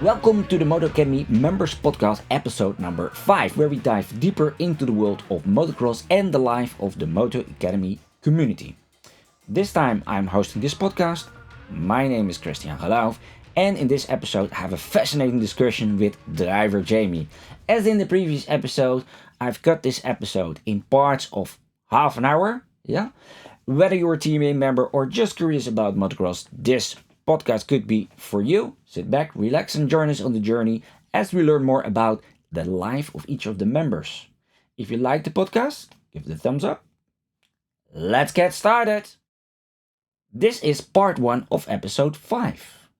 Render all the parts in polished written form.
Welcome to the Moto Academy Members Podcast episode number 5, where we dive deeper into the world of motocross and the life of the Moto Academy community. This time I'm hosting this podcast. My name is Christian Geloof, and in this episode I have a fascinating discussion with driver Jamie. As in the previous episode, I've cut this episode in parts of half an hour. Whether you're a TMA member or just curious about motocross, this podcast could be for you. Sit back, relax, and join us on the journey as we learn more about the life of each of the members. If you like the podcast, give it a thumbs up. Let's get started. This is part 1 of episode 5.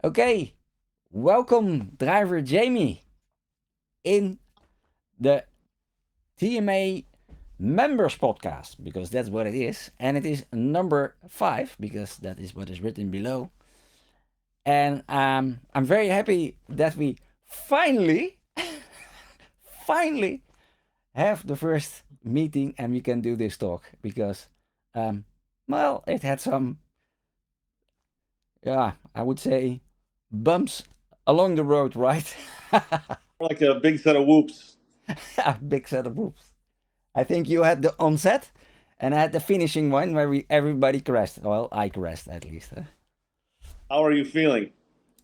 Okay, welcome driver Jamie in the TMA Members Podcast, because that's what it is, and it is number 5 because that is what is written below. And I'm very happy that we finally have the first meeting and we can do this talk, because it had some, I would say, bumps along the road, right? Like a big set of whoops. A big set of whoops. I think you had the onset, and I had the finishing one where everybody crashed. Well, I crashed at least. How are you feeling?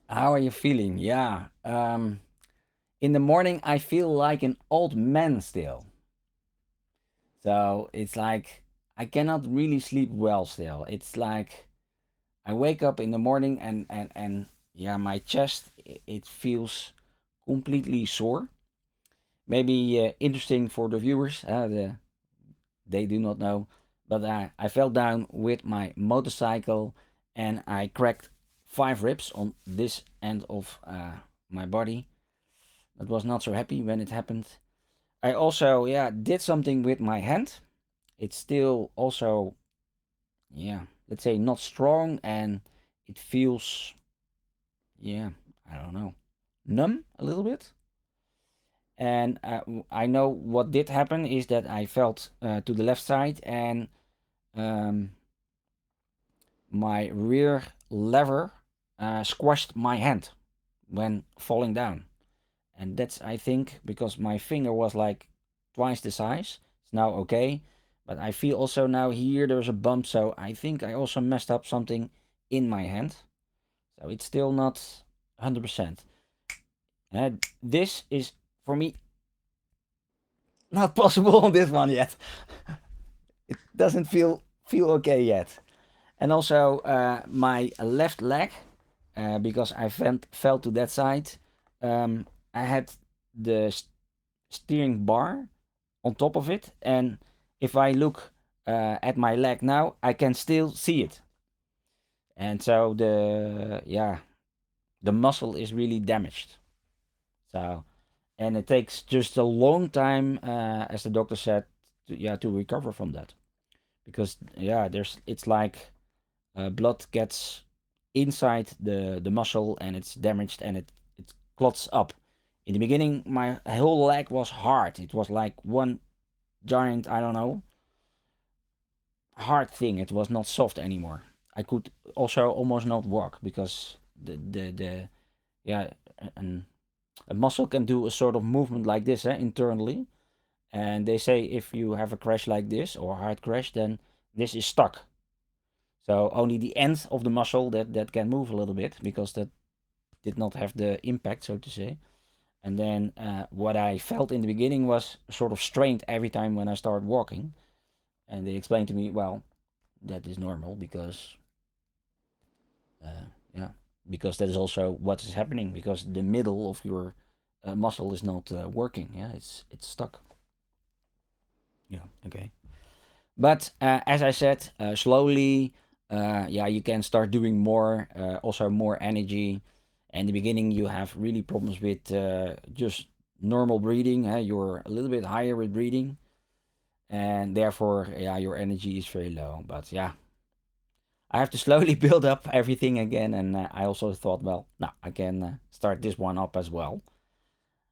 How are you feeling? Yeah. In the morning, I feel like an old man still. So it's like I cannot really sleep well still. It's like I wake up in the morning and yeah, my chest, it feels completely sore. Maybe interesting for the viewers. They do not know, but I fell down with my motorcycle and I cracked 5 ribs on this end of my body. I was not so happy when it happened. I also did something with my hand. It's still also, let's say, not strong, and it feels, I don't know, numb a little bit. And I know what did happen is that I felt to the left side, and um, my rear lever squashed my hand when falling down. And that's, I think, because my finger was like twice the size. It's now okay. But I feel also now here there's a bump, so I think I also messed up something in my hand. So it's still not 100%. This is, for me, not possible on this one yet. It doesn't feel okay yet. And also my left leg, because I fell to that side, I had the steering bar on top of it, and if I look at my leg now, I can still see it. And so the muscle is really damaged. So, and it takes just a long time, as the doctor said, to recover from that, because it's like blood gets inside the muscle and it's damaged and it clots up. In the beginning, my whole leg was hard. It was like one giant, I don't know, hard thing. It was not soft anymore. I could also almost not walk because the yeah, and a muscle can do a sort of movement like this internally. And they say if you have a crash like this or a hard crash, then this is stuck. So only the end of the muscle that can move a little bit, because that did not have the impact, so to say. And then what I felt in the beginning was sort of strained every time when I started walking. And they explained to me, well, that is normal because, uh, yeah, because that is also what is happening, because the middle of your muscle is not working. Yeah, it's stuck. Yeah, okay. But as I said, slowly, you can start doing more, also more energy. In the beginning, you have really problems with just normal breathing. You're a little bit higher with breathing, and therefore, your energy is very low. But I have to slowly build up everything again. And I also thought, well, no, I can start this one up as well.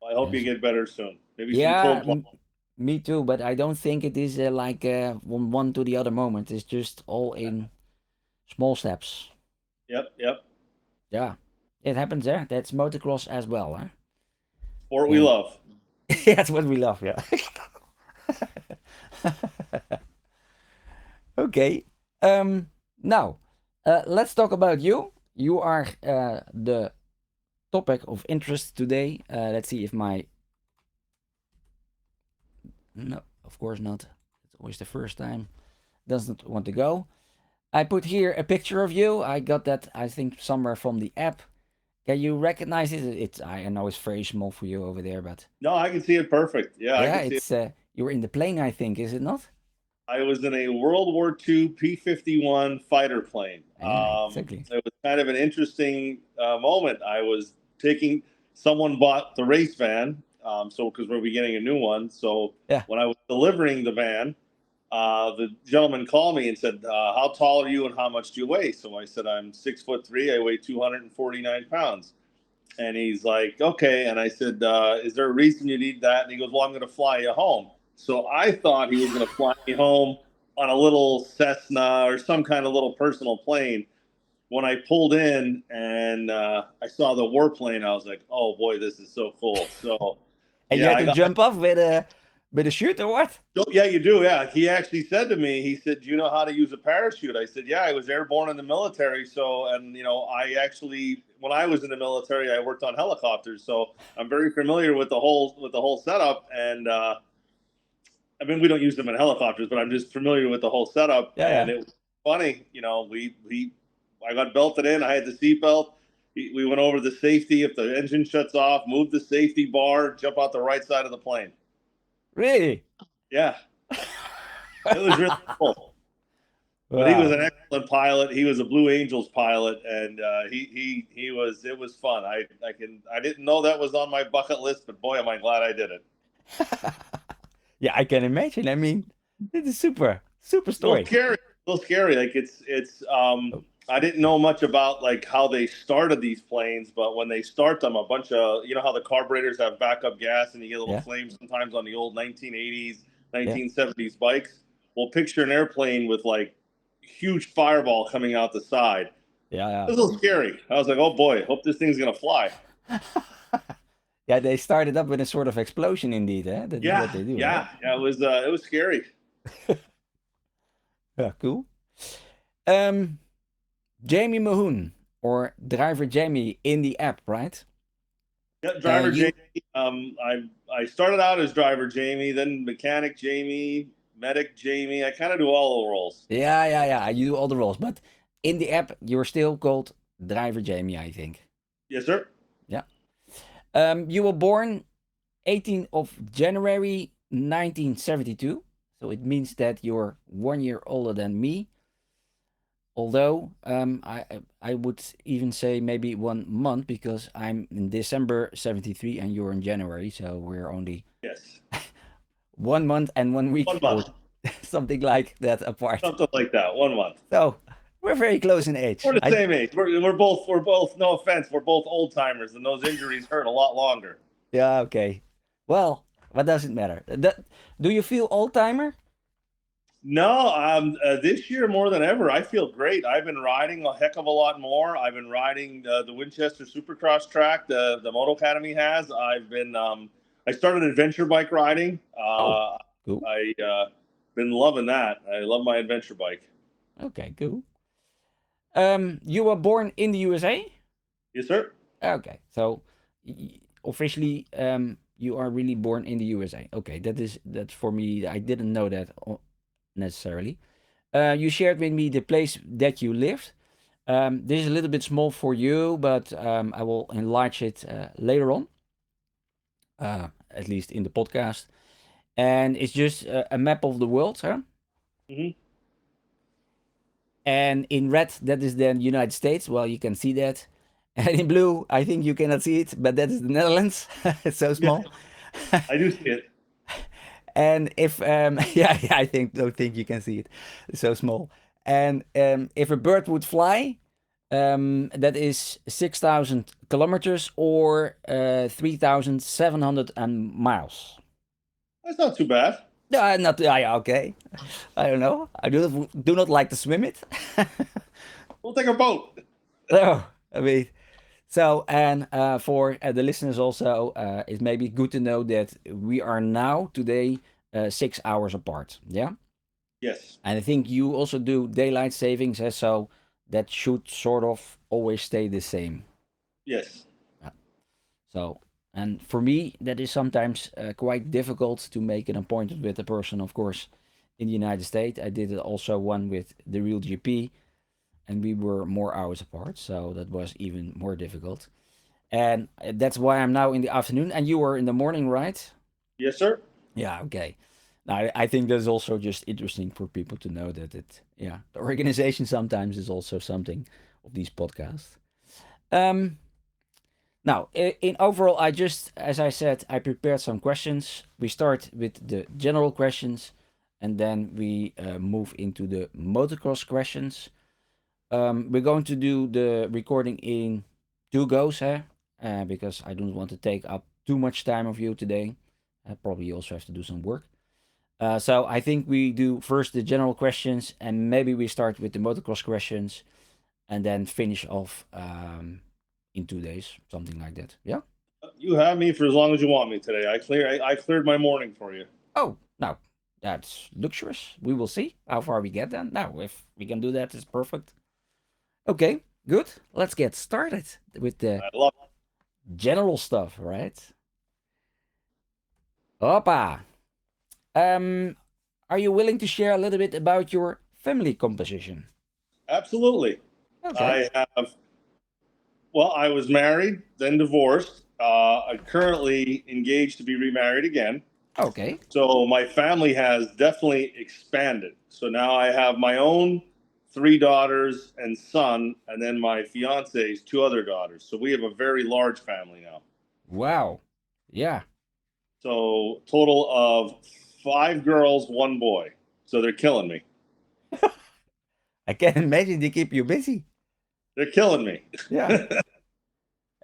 I hope you Yes. get better soon. Maybe some Yeah, cold water. me too. But I don't think it is like one to the other moment. It's just all in small steps. Yep. Yeah. it happens there. That's motocross as well, huh? Sport we And love. that's what we love, yeah. Okay. Now, let's talk about you. You are the topic of interest today. Let's see if my. No, of course not. It's always the first time. Doesn't want to go. I put here a picture of you. I got that, I think, somewhere from the app. Can you recognize it? It's I know it's very small for you over there, but No, I can see it perfect. Yeah, I yeah, can see it. it's you were in the plane, I think, is it not? I was in a World War II P-51 fighter plane. Yeah, exactly. It was kind of an interesting moment. I was taking, someone bought the race van, so because we'll be getting a new one. So Yeah. when I was delivering the van, the gentleman called me and said, "How tall are you and how much do you weigh?" So I said, "I'm 6'3". I weigh 249 pounds. And he's like, okay. And I said, is there a reason you need that? And he goes, well, I'm going to fly you home. So I thought he was going to fly me home on a little Cessna or some kind of little personal plane. When I pulled in and I saw the warplane, I was like, oh boy, this is so cool. So And you yeah, had I to got. jump off with a chute or what? Oh, yeah, you do. Yeah. He actually said to me, he said, do you know how to use a parachute? I said, yeah, I was airborne in the military. So, and, I actually, when I was in the military, I worked on helicopters. So I'm very familiar with the whole setup. And, I mean, we don't use them in helicopters, but I'm just familiar with the whole setup. Yeah, And yeah. it was funny, I got belted in. I had the seatbelt. We went over the safety. If the engine shuts off, move the safety bar, jump out the right side of the plane. Really? Yeah, it was really cool. But he was Wow. an excellent pilot. He was a Blue Angels pilot, and he was. It was fun. I didn't know that was on my bucket list, but boy, am I glad I did it. Yeah, I can imagine. I mean, it is super A little story. scary, a little scary. Like it's. Oh, I didn't know much about like how they started these planes, but when they start them, a bunch of how the carburetors have backup gas, and you get a little yeah, flame sometimes on the old 1980s, yeah, 1970s bikes. Well, picture an airplane with like huge fireball coming out the side. It yeah, was a little scary. I was like, oh boy, hope this thing's gonna fly. yeah. Yeah, they started up with a sort of explosion indeed, eh? That is Yeah, what they do, eh? yeah, yeah. It was scary. Yeah, cool. Um, Jamie Mahoon or driver Jamie in the app, right? Yeah, driver You, Jamie. I started out as driver Jamie, then mechanic Jamie, medic Jamie. I kind of do all the roles. yeah. You do all the roles, but in the app, you're still called driver Jamie, I think. Yes, sir. Yeah. You were born 18th of January 1972, so it means that you're 1 year older than me. Although I would even say maybe 1 month because I'm in December 73 and you're in January, so we're only Yes, 1 month and 1 week one or month, something like that apart. something like that. 1 month. So we're very close in age. We're the same age. We're both. No offense, we're both old timers, and those injuries hurt a lot longer. Yeah, okay. Well, what does it matter? Do you feel old timer? No, this year more than ever, I feel great. I've been riding a heck of a lot more. I've been riding the Winchester Supercross track the Moto Academy has. I started adventure bike riding. Oh, cool. I been loving that. I love my adventure bike. Okay, cool. You were born in the USA? Yes, sir. Okay, so officially, you are really born in the USA. Okay, that's for me. I didn't know that necessarily. You shared with me the place that you lived. This is a little bit small for you, but I will enlarge it later on, at least in the podcast. And it's just a map of the world, huh? Hmm. And in red, that is the United States. Well, you can see that. And in blue, I think you cannot see it, but that is the Netherlands. It's so Yeah, small. I do see it. And if yeah, I think don't think you can see it. It's so small. And if a bird would fly, that is 6,000 kilometers or 3,700 miles. That's not too bad. Yeah, not yeah, okay. I don't know. I do not like to swim it. We'll take a boat. No, I mean, So, and for the listeners also, it may be good to know that we are now today 6 hours apart. Yeah. Yes. And I think you also do daylight savings, so that should sort of always stay the same. Yes. Uh, So, and for me, that is sometimes quite difficult to make an appointment with a person, of course, in the United States. I did it also one with the real GP, and we were more hours apart, so that was even more difficult. And that's why I'm now in the afternoon, and you were in the morning, right? Yes, sir. Yeah, okay. Now, I think that's also just interesting for people to know that yeah, the organization sometimes is also something of these podcasts. Um, Now, in overall, I just, as I said, I prepared some questions. We start with the general questions, and then we move into the motocross questions. We're going to do the recording in two goes, because I don't want to take up too much time of you today. I probably also have to do some work. So I think we do first the general questions, and maybe we start with the motocross questions, and then finish off in 2 days, something like that. Yeah. You have me for as long as you want me today. I cleared my morning for you. Oh, now that's luxurious. We will see how far we get then. Now, if we can do that, it's perfect. Okay, good. Let's get started with the I love it. general stuff, right? Opa. Um, are you willing to share a little bit about your family composition? Absolutely. Okay. I have. Well, I was married, then divorced. I'm currently engaged to be remarried again. Okay. So my family has definitely expanded. So now I have my own three daughters and son, and then my fiance's two other daughters. So we have a very large family now. Wow. Yeah. So total of five girls, one boy. So they're killing me. I can imagine they keep you busy. They're killing me. Yeah.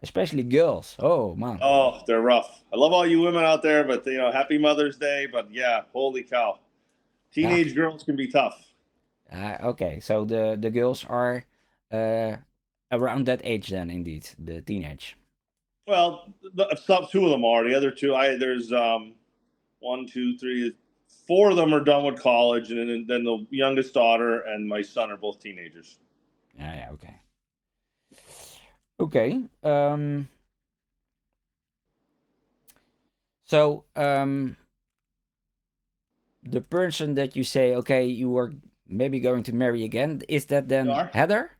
Especially girls. Oh, man. Oh, they're rough. I love all you women out there, but happy Mother's Day. But yeah, holy cow, Yeah. teenage girls can be tough. Okay. So the girls are uh, around that age then, indeed, the teenage. Well, two of them are. The other two, there's one, two, three, four of them are done with college, and then the youngest daughter and my son are both teenagers. Yeah. Yeah. Okay. Okay. So the person that you say, okay, you are maybe going to marry again, is that You then are Heather?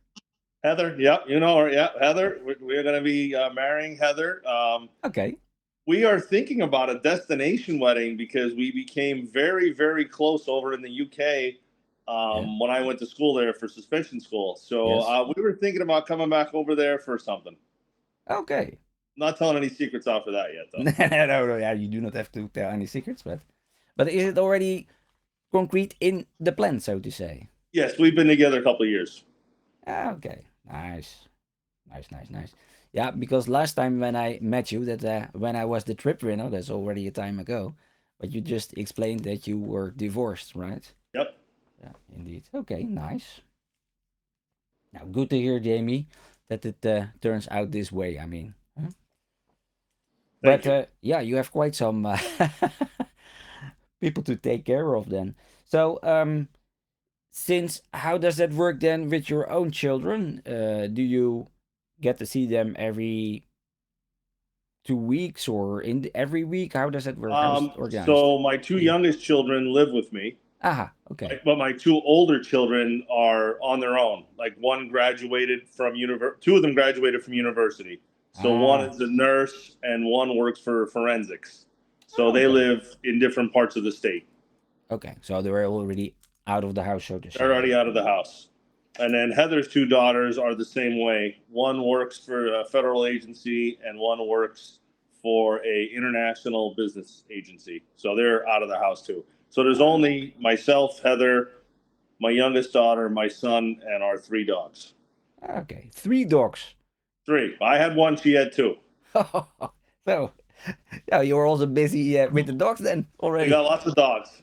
Heather? Yep, you know her. Yep, Heather. We're going to be marrying Heather. Okay. We are thinking about a destination wedding because we became very, very close over in the UK Yeah. when I went to school there for suspension school. So Yes. we were thinking about coming back over there for something. Okay. Not telling any secrets after that yet, though. No, yeah, you do not have to tell any secrets, but is it already concrete in the plan, so to say? Yes, we've been together a couple of years. Okay. Nice. Nice, nice, nice. Yeah, because last time when I met you, that when I was the trip winner, that's already a time ago, but you just explained that you were divorced, right? Yep. Yeah, indeed. Okay, nice. Now, good to hear, Jamie, that it turns out this way. I mean, huh? Thank But you. yeah, you have quite some people to take care of then. So, since how does that work then with your own children? Do you get to see them every 2 weeks or every week? How does that work? How is it organized So my two for you? youngest children live with me, Aha, okay. but my two older children are on their own. Like one graduated from two of them graduated from university. So one Ah, is a nurse and one works for forensics. So they okay. live in different parts of the state. Okay, so they were already out of the house, so to They're say. already out of the house. And then Heather's two daughters are the same way. One works for a federal agency, and one works for a international business agency. So they're out of the house too. So there's Ah, only myself, Heather, my youngest daughter, my son, and our three dogs. okay, three dogs. Three. I had one. She had two. So, yeah, you were also busy with the dogs then We already. got lots of dogs,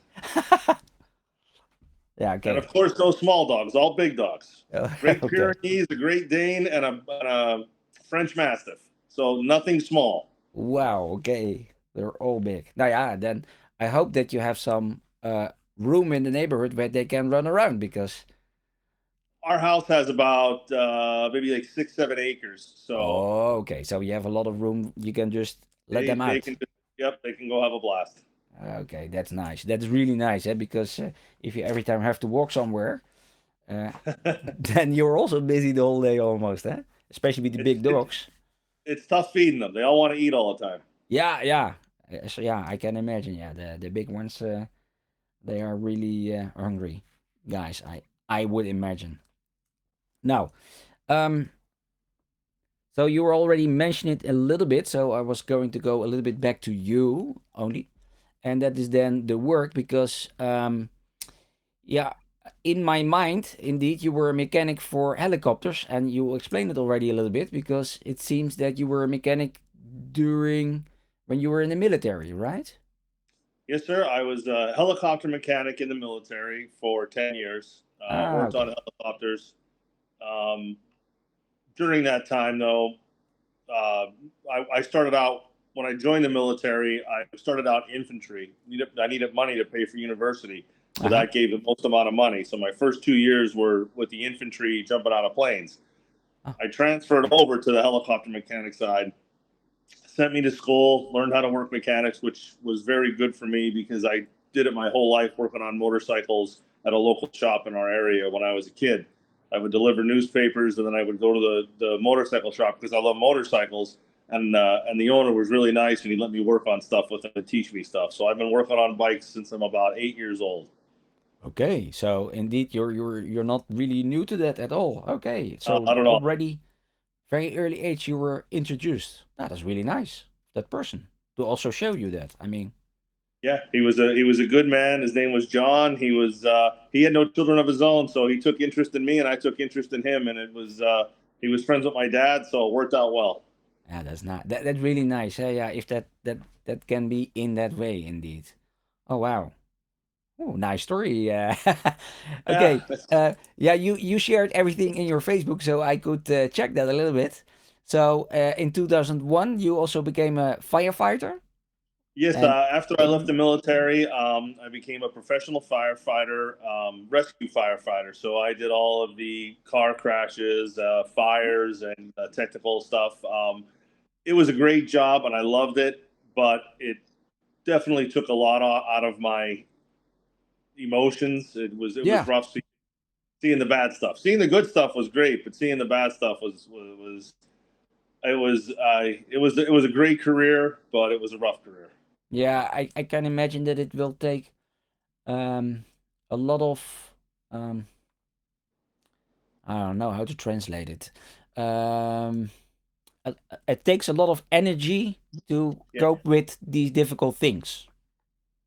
Yeah, and okay. of course, no small dogs. All big dogs. Great Okay. Pyrenees, a Great Dane, and a French Mastiff. So nothing small. Wow, okay. They're all big. Now, yeah, then I hope that you have some room in the neighborhood where they can run around because Our house has about maybe like 6, 7 acres. So oh, okay. So you have a lot of room. You can just let them they out. can just, yep, they can go have a blast. Okay, that's nice. That's really nice, eh? Because if you every time have to walk somewhere, uh, then you're also busy the whole day almost, eh? Especially with the it's big it's dogs. it's tough feeding them. They all want to eat all the time. Yeah, yeah. So yeah, I can imagine. Yeah, the big ones, they are really hungry, guys. I would imagine. Now, um, so you were already mentioning it a little bit. So I was going to go a little bit back to you only, and that is then the work because yeah, in my mind, indeed, you were a mechanic for helicopters, and you explained it already a little bit because it seems that you were a mechanic during when you were in the military, right? Yes, sir. I was a helicopter mechanic in the military for 10 years. Ah, Worked on okay. helicopters. Um, During that time, though, uh, I started out when I joined the military. I started out infantry. I needed money to pay for university, so Uh huh. that gave the most amount of money. So my first 2 years were with the infantry, jumping out of planes. Oh, I transferred over to the helicopter mechanic side. Sent me to school, learned how to work mechanics, which was very good for me because I did it my whole life working on motorcycles at a local shop in our area when I was a kid. I would deliver newspapers and then I would go to the motorcycle shop because I love motorcycles. And the owner was really nice and he let me work on stuff with him to teach me stuff. So I've been working on bikes since I'm about 8 years old. okay. So indeed, you're not really new to that at all. Okay. So I don't know. already very early age, you were introduced. That is really nice. That person to also show you that. I mean, Yeah, he was a good man. His name was John. He had no children of his own, so he took interest in me, and I took interest in him. And it was he was friends with my dad, so it worked out well. yeah, that's not that's really nice. Yeah, if that can be in that way, indeed. Oh wow. Oh, nice story. Yeah, Okay. Yeah, you shared everything in your Facebook, so I could check that a little bit. So in 2001, you also became a firefighter, yes. and After I left the in military, I became a professional firefighter, rescue firefighter. So I did all of the car crashes, fires, and technical stuff. It was a great job, and I loved it, but it definitely took a lot out of my emotions. It was yeah, rough seeing the bad stuff. Seeing the good stuff was great, but seeing the bad stuff was it was a great career, but it was a rough career. yeah, I can imagine that it will take um a lot of um I don't know how to translate it. Um, it takes a lot of energy to Yeah, cope with these difficult things.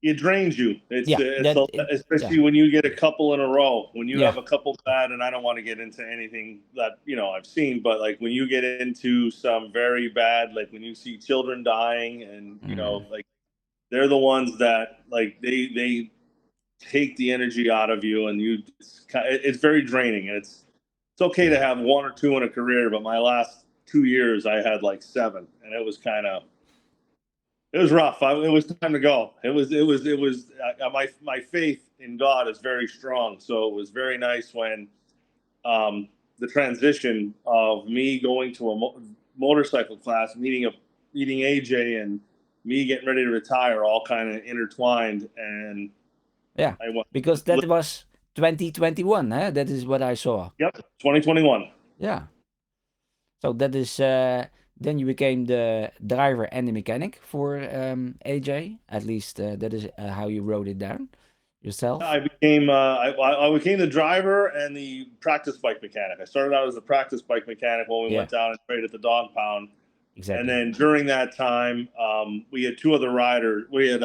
it drains you. Yeah, yeah, Especially when you get a couple in a row. When you yeah. have a couple bad, and I don't want to get into anything that I've seen, but like when you get into some very bad, like when you see children dying, and Mm, like they're the ones that like they take the energy out of you, and it's very draining. And it's okay to yeah. have one or two in a career, but my last 2 years I had like seven, and it was rough. It was time to go. My faith in God is very strong, so it was very nice when the transition of me going to a motorcycle class, meeting AJ, and me getting ready to retire all kind of intertwined, and Yeah, I went. because that was 2021, huh? That is what I saw. Yep, 2021. Yeah. So that is then you became the driver and the mechanic for AJ. At least that is how you wrote it down yourself. I became the driver and the practice bike mechanic. I started out as the practice bike mechanic when we Yeah, went down and trained at the dog pound, and exactly. then during that time, we had two other riders. We had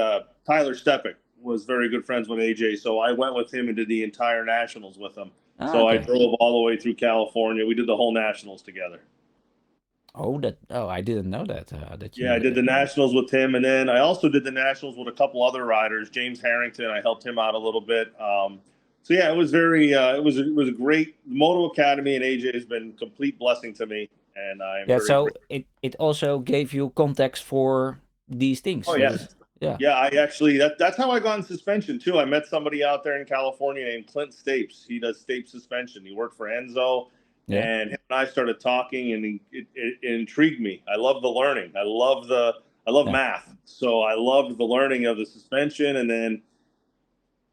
Tyler Steppick was very good friends with AJ, so I went with him and did the entire nationals with him. Ah, So I okay. drove all the way through California. We did the whole nationals together. Oh, that. Oh, I didn't know that. That Yeah, I you. did the nationals with him, and then I also did the nationals with a couple other riders. James Harrington, I helped him out a little bit. So yeah, it was very, it was a great Moto Academy, and AJ has been a complete blessing to me. and I'm Yeah, very so grateful. it also gave you context for these Oh things. That is, yes, yeah, yeah. I actually that's how I got in suspension too. I met somebody out there in California named Clint Stapes. He does Stapes suspension. He worked for Enzo, yeah, and him and I started talking, and it intrigued me. I love the learning. I love yeah, math, so I loved the learning of the suspension, and then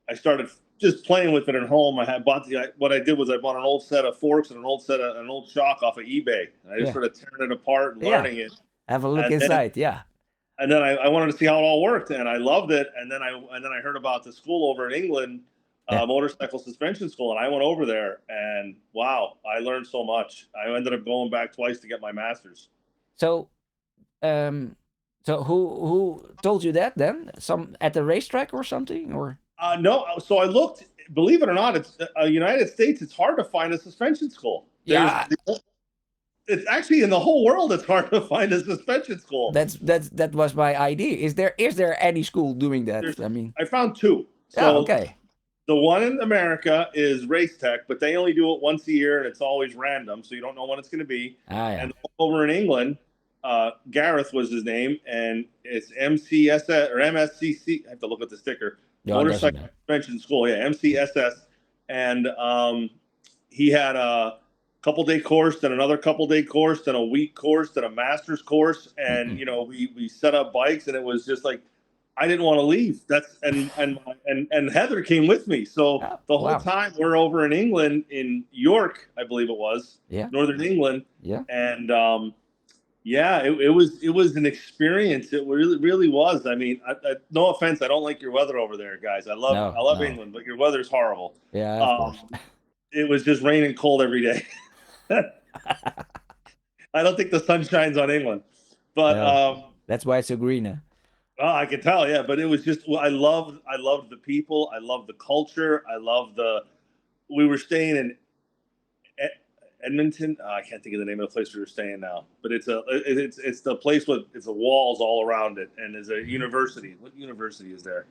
I started just playing with it at home. I had bought what I did was I bought an old set of forks and an old shock off of eBay. And I just yeah, started tearing it apart and yeah. learning it. Have a look And then inside. Yeah, I wanted to see how it all worked, and I loved it. And then I heard about the school over in England, yeah. motorcycle suspension school, and I went over there, and wow, I learned so much. I ended up going back twice to get my master's. So, um, so who told you that then? Some at the racetrack or something, or No, so I looked. Believe it or not, it's United States. It's hard to find a suspension school. yeah. It's actually in the whole world. It's hard to find a suspension school. That was my idea. Is there any school doing that? There's I mean, I found two. yeah, So okay. the one in America is Race Tech, but they only do it once a year, and it's always random, so you don't know when it's going to be. Ah, yeah. And over in England, Gareth was his name, and it's MCSS or MSCC. I have to look at the sticker. Yeah, it doesn't Motorcycle matter. Suspension School, yeah, MCSS, and he had a couple day course, then another couple day course, then a week course, then a master's course, and Mm-mm. we set up bikes, and it was just like I didn't want to leave. That's and Heather came with me. So Yeah. the whole Wow. time we're over in England, in York, I believe it was, Yeah. Northern England, Yeah. and yeah, it was an experience. It really was. I mean, no offense, I don't like your weather over there, guys. No. I love No. England, but your weather's horrible. Yeah. Of course. Um, it was just raining cold every day. I don't think the sun shines on England, but No. That's why it's so green. Huh? oh, I can tell, yeah. But it was just well, I loved the people, I loved the culture, I loved the. We were staying in Edmonton. I can't think of the name of the place we were staying now, but it's the place with it's the walls all around it, and there's a university. What university is there?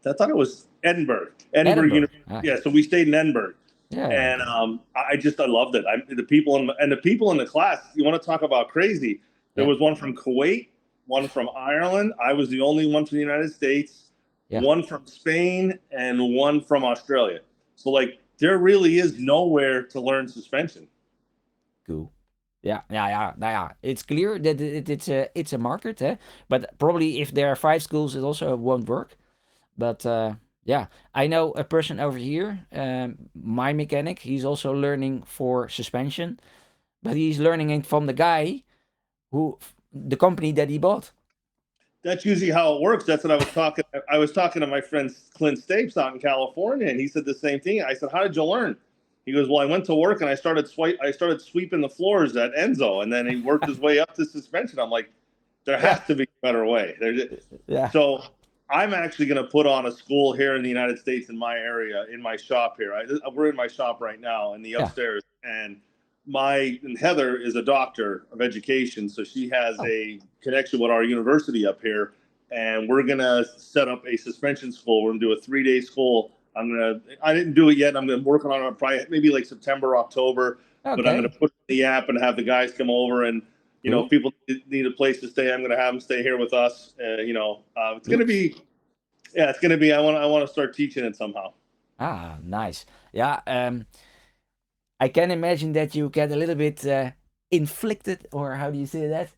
I thought it was Edinburgh. Edinburgh Edinburgh. University. Ah. Yeah, so we stayed in Edinburgh, Yeah. Yeah. and Okay. I loved it. The people in the class. You want to talk about crazy? There Yeah. was one from Kuwait, one from Ireland. I was the only one from the United States, Yeah. one from Spain, and one from Australia. So like, there really is nowhere to learn suspension. Cool. Yeah, yeah, yeah. Nou ja, it's clear that it's a market, eh? But probably if there are 5 schools, it also won't work. But yeah, I know a person over here, my mechanic. He's also learning for suspension, but he's learning it from the guy the company that he bought. That's usually how it works. That's what I was talking. I was talking to my friend Clint Stapes out in California, and he said the same thing. I said, "How did you learn?" He goes, "Well, I went to work and I started sweeping the floors at Enzo, and then he worked his way up to suspension." I'm like, "There Yeah, has to be a better way." yeah, So I'm actually going to put on a school here in the United States in my area, in my shop here. We're in my shop right now in the yeah. upstairs, and and Heather is a doctor of education, so she has Oh, a connection with our university up here, and we're gonna set up a suspension school. We're gonna do a 3 day school. I didn't do it yet. I'm gonna working on it probably maybe like September, October, but I'm gonna okay, put the app and have the guys come over and. If cool, people need a place to stay, I'm going to have them stay here with us. It's going to cool. be, yeah, it's going to be. I want to start teaching it somehow. Ah, nice. Yeah, I can imagine that you get a little bit inflicted, or how do you say that?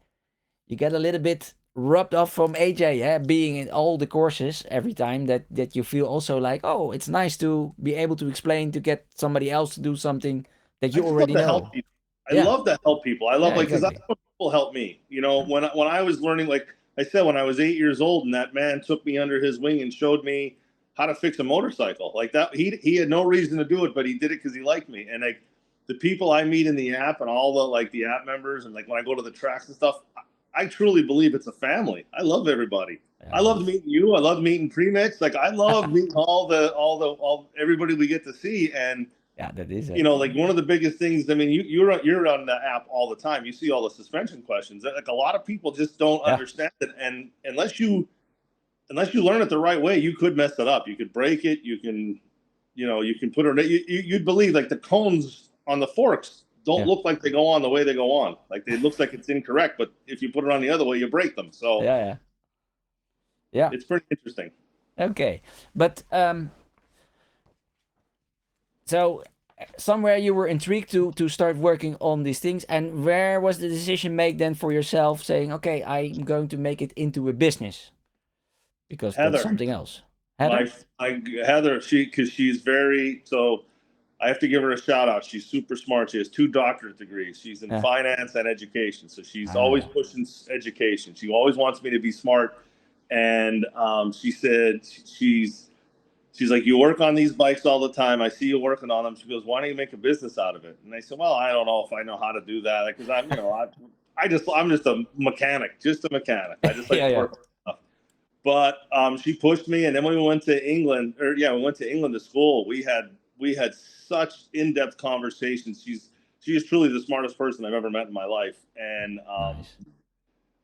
You get a little bit rubbed off from AJ, yeah, being in all the courses every time that you feel also like, oh, it's nice to be able to explain to get somebody else to do something that I you just love already to help know. people. I Yeah, love to help people. I love yeah, like because exactly. that's what people help me. When I was learning, like I said, when I was 8 years old, and that man took me under his wing and showed me how to fix a motorcycle. Like that, he had no reason to do it, but he did it because he liked me. And like the people I meet in the app and all the app members, and like when I go to the tracks and stuff, I truly believe it's a family. I love everybody. I Yeah, love meeting you. I love meeting Premix. Like I love meeting all everybody we get to see. And yeah, that is like one of the biggest things. I mean, you're on the app all the time. You see all the suspension questions. Like a lot of people just don't yeah, understand it, and unless you learn it the right way, you could mess it up. You could break it. You can, you can put it. You'd believe like the cones on the forks. don't Yeah. look like they go on the way they go on. Like it looks like it's incorrect, but if you put it on the other way, you break them. So Yeah. Yeah. Yeah. it's pretty interesting. Okay. But so somewhere you were intrigued to start working on these things, and where was the decision made then for yourself, saying, "Okay, I'm going to make it into a business because that's Heather, something else." Heather? my Heather, because she's very so. I have to give her a shout out. She's super smart. She has 2 doctorate degrees. She's in Yeah. finance and education, so she's always Ah. pushing education. She always wants me to be smart, and she said she's like, you work on these bikes all the time. I see you working on them. She goes, why don't you make a business out of it? And I said, well, I don't know if I know how to do that because I'm just a mechanic, just a mechanic. I just like Yeah. to Yeah. work on stuff. But she pushed me, and then when we went to England, we went to England to school. We had such in-depth conversations. She is truly the smartest person I've ever met in my life, and Nice.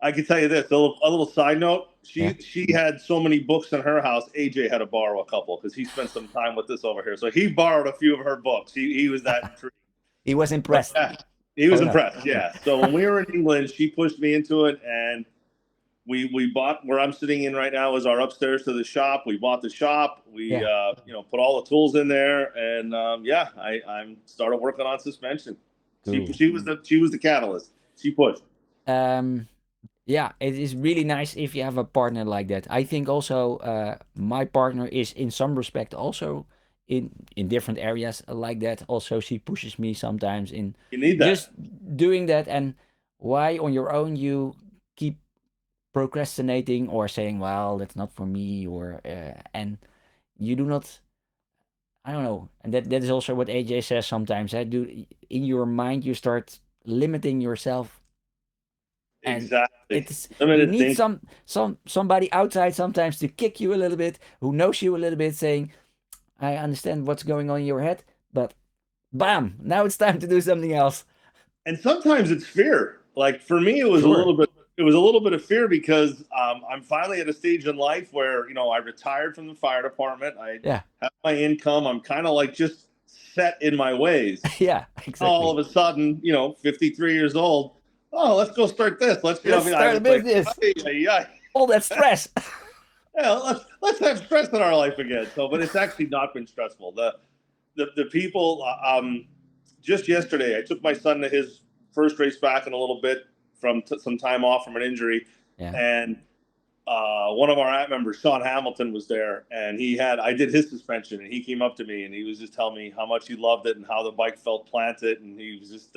I can tell you this, a little side note. Yeah. She had so many books in her house. AJ had to borrow a couple because he spent some time with this over here. So he borrowed a few of her books. He was that intrigued. He was But impressed. yeah, he was Oh no. impressed. Yeah. So when we were in England, she pushed me into it, and we bought where I'm sitting in right now is our upstairs to the shop. We bought the shop. We Yeah. put all the tools in there, and I'm started working on suspension. Cool. She was the catalyst. She pushed. Yeah, it is really nice if you have a partner like that. I think also my partner is in some respect also in different areas like that. Also, she pushes me sometimes in You need just that. doing that. And why on your own you keep procrastinating or saying, "Well, that's not for me," or and you do not. I don't know, and that is also what AJ says sometimes. I do in your mind you start limiting yourself, and Exactly. it's you Limited need think. somebody outside sometimes to kick you a little bit, who knows you a little bit, saying, "I understand what's going on in your head, but bam, now it's time to do something else." And sometimes it's fear. Like for me, Sure. it was a little bit of fear because I'm finally at a stage in life where I retired from the fire department. I Yeah. have my income. I'm kind of like just set in my ways. Yeah. All Exactly. of a sudden, 53 years old. Oh, let's go start this. I Let's mean, I start a was like, business. yeah, All that stress. yeah, let's have stress in our life again. So, but it's actually not been stressful. The people. Just yesterday, I took my son to his first race back in a little bit from some time off from an injury, Yeah. and one of our app members, Sean Hamilton, was there, and I did his suspension, and he came up to me and he was just telling me how much he loved it and how the bike felt planted, and he was just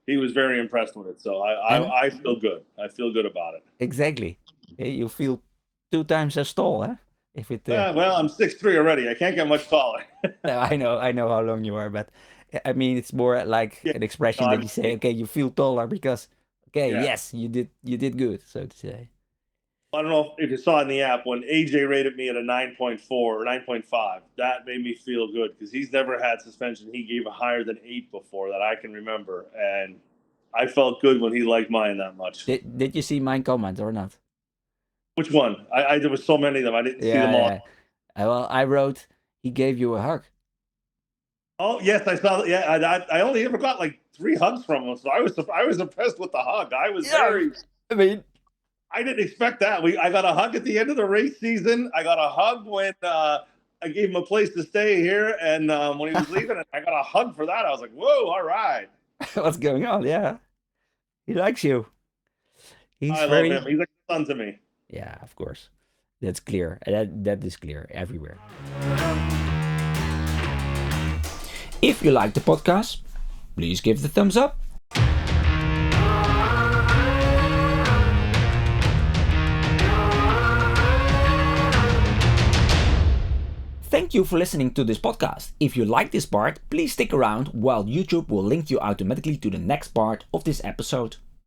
he was very impressed with it. So And I feel good. I feel good about it. exactly, you feel 2 times as tall, huh? If it Well, I'm 6'3" already. I can't get much taller. no, I know how long you are, but I mean, it's more like Yeah, an no, expression that you say, okay, you feel taller because, okay, yeah. yes, you did good, so to say. I don't know if you saw in the app when AJ rated me at a 9.4 or 9.5. That made me feel good because he's never had suspension. He gave a higher than 8 before that I can remember, and I felt good when he liked mine that much. Did you see my comment or not? Which one? I there was so many of them. I didn't see Yeah, them all. yeah. Well, I wrote he gave you a hug. Oh yes, I saw. Yeah, I only ever got like 3 hugs from him, so I was impressed with the hug. I was Yeah, very. I mean, I didn't expect that. I got a hug at the end of the race season. I got a hug when I gave him a place to stay here, and when he was leaving, I got a hug for that. I was like, "Whoa, all right!" what's going on? Yeah, he likes you. He's I love very him. He's like a son to me. yeah, of course. That's clear. That is clear everywhere. If you like the podcast, please give the thumbs up. Thank you for listening to this podcast. If you like this part, please stick around while YouTube will link you automatically to the next part of this episode.